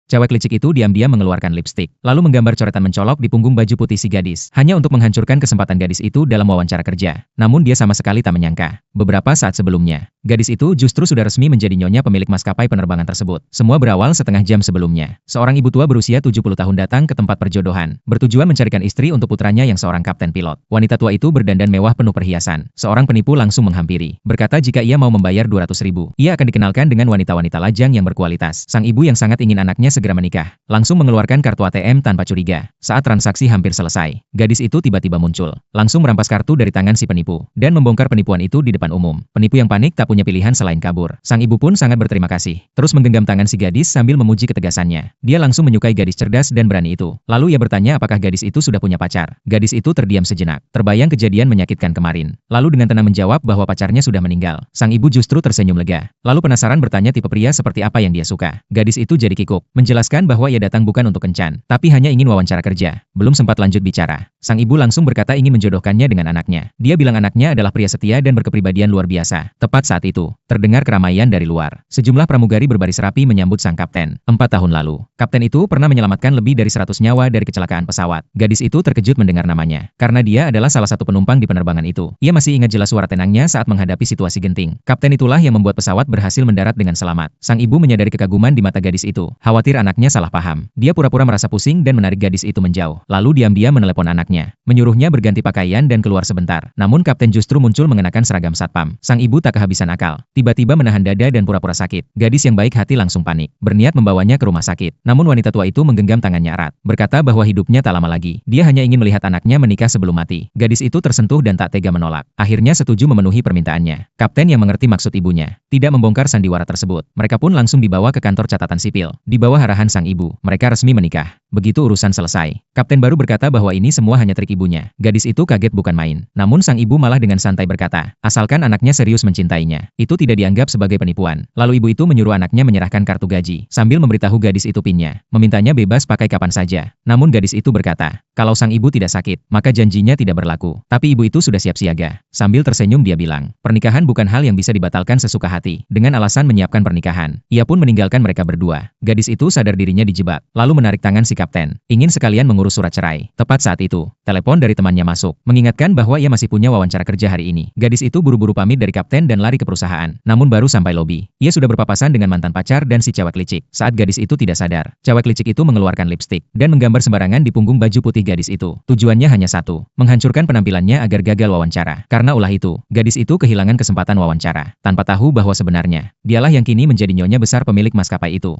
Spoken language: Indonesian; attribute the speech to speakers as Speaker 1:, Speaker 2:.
Speaker 1: Cewek licik itu diam-diam mengeluarkan lipstik, lalu menggambar coretan mencolok di punggung baju putih si gadis, hanya untuk menghancurkan kesempatan gadis itu dalam wawancara kerja. Namun dia sama sekali tak menyangka. Beberapa saat sebelumnya, gadis itu justru sudah resmi menjadi nyonya pemilik maskapai penerbangan tersebut. Semua berawal setengah jam sebelumnya. Seorang ibu tua berusia 70 tahun datang ke tempat perjodohan, bertujuan mencarikan istri untuk putranya yang seorang kapten pilot. Wanita tua itu berdandan mewah penuh perhiasan. Seorang penipu langsung menghampiri, berkata jika ia mau membayar 200.000, ia akan dikenalkan dengan wanita-wanita lajang yang berkualitas. Sang ibu yang sangat ingin anaknya segera menikah, langsung mengeluarkan kartu ATM tanpa curiga. Saat transaksi hampir selesai, gadis itu tiba-tiba muncul, langsung merampas kartu dari tangan si penipu, dan membongkar penipuan itu di depan umum. Penipu yang panik tak punya pilihan selain kabur. Sang ibu pun sangat berterima kasih, terus menggenggam tangan si gadis sambil memuji ketegasannya. Dia langsung menyukai gadis cerdas dan berani itu. Lalu ia bertanya apakah gadis itu sudah punya pacar. Gadis itu terdiam sejenak, terbayang kejadian menyakitkan kemarin. Lalu dengan tenang menjawab bahwa pacarnya sudah meninggal. Sang ibu justru tersenyum lega, lalu penasaran bertanya tipe pria seperti apa yang dia suka. Gadis itu jadi kikuk, menjelaskan bahwa ia datang bukan untuk kencan, tapi hanya ingin wawancara kerja. Belum sempat lanjut bicara, sang ibu langsung berkata ingin menjodohkannya dengan anaknya. Dia bilang anaknya adalah pria setia dan berkepribadian luar biasa. Tepat saat itu, terdengar keramaian dari luar. Sejumlah pramugari berbaris rapi menyambut sang kapten. 4 tahun lalu, kapten itu pernah menyelamatkan lebih dari 100 nyawa dari kecelakaan pesawat. Gadis itu terkejut mendengar namanya, karena dia adalah salah satu penumpang di penerbangan itu. Ia masih ingat jelas suara tenangnya saat menghadapi situasi genting. Kapten itulah yang membuat pesawat berhasil mendarat dengan selamat. Sang ibu menyadari kekaguman di mata gadis itu, khawatir anaknya salah paham. Dia pura-pura merasa pusing dan menarik gadis itu menjauh, lalu diam-diam menelepon anaknya, menyuruhnya berganti pakaian dan keluar sebentar. Namun kapten justru muncul mengenakan seragam satpam. Sang ibu tak kehabisan akal, tiba-tiba menahan dada dan pura-pura sakit. Gadis yang baik hati langsung panik, berniat membawanya ke rumah sakit. Namun wanita tua itu menggenggam tangannya erat, berkata bahwa hidupnya tak lama lagi. Dia hanya ingin melihat anaknya menikah sebelum mati. Gadis itu tersentuh dan tak tega menolak. Akhirnya setuju memenuhi permintaannya. Kapten yang mengerti maksud ibunya, tidak membongkar sandiwara tersebut. Mereka pun langsung dibawa ke kantor catatan sipil. Di bawah arahan sang ibu, mereka resmi menikah. Begitu urusan selesai, kapten baru berkata bahwa ini semua hanya trik ibunya. Gadis itu kaget bukan main. Namun sang ibu malah dengan santai berkata, asalkan anaknya serius mencintainya, itu tidak dianggap sebagai penipuan. Lalu ibu itu menyuruh anaknya menyerahkan kartu gaji, sambil memberitahu gadis itu PIN-nya, memintanya bebas pakai kapan saja. Namun gadis itu berkata, kalau sang ibu tidak sakit, maka janjinya tidak berlaku. Tapi ibu itu sudah siap siaga. Sambil tersenyum dia bilang, pernikahan bukan hal yang bisa dibatalkan sesuka hati. Dengan alasan menyiapkan pernikahan, ia pun meninggalkan mereka berdua. Gadis itu sadar dirinya dijebak, lalu menarik tangan si kapten, ingin sekalian mengurus surat cerai. Tepat saat itu, telepon dari temannya masuk, mengingatkan bahwa ia masih punya wawancara kerja hari ini. Gadis itu buru-buru pamit dari kapten dan lari ke perusahaan. Namun baru sampai lobi, ia sudah berpapasan dengan mantan pacar dan si cewek licik. Saat gadis itu tidak sadar, cewek licik itu mengeluarkan lipstik dan menggambar sembarangan di punggung baju putih gadis itu. Tujuannya hanya satu, menghancurkan penampilannya agar gagal wawancara. Karena ulah itu, gadis itu kehilangan kesempatan wawancara, tanpa tahu bahwa sebenarnya, dialah yang kini menjadi nyonya besar pemilik maskapai itu.